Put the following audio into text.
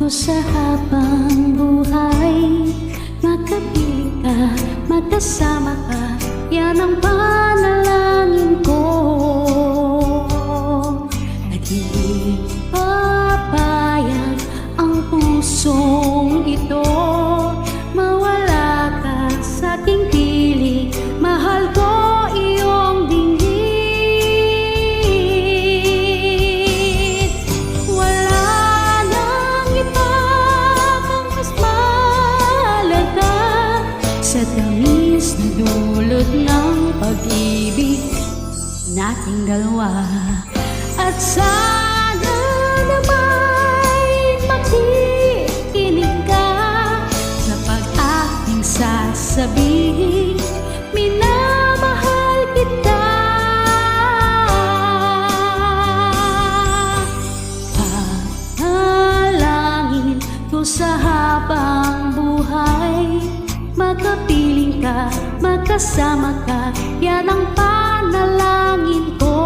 ko sa habang buhay. Makapiling ka, magkasama ka, yan ang panalangin ko. At hindi papayag ang pusong ito mawala ka sa aking piling. Mahal ko iyong dinggin. Wala nang iba kang mas mahalaga sa tamis na dulot ng pag-ibig nating dalawa. At sana naman makikinig ka sa pag-aking sasabihin, minamahal kita. Panalangin ko sa habang buhay. Magkapiling ka, magkasama ka, yan ang panalangin ko.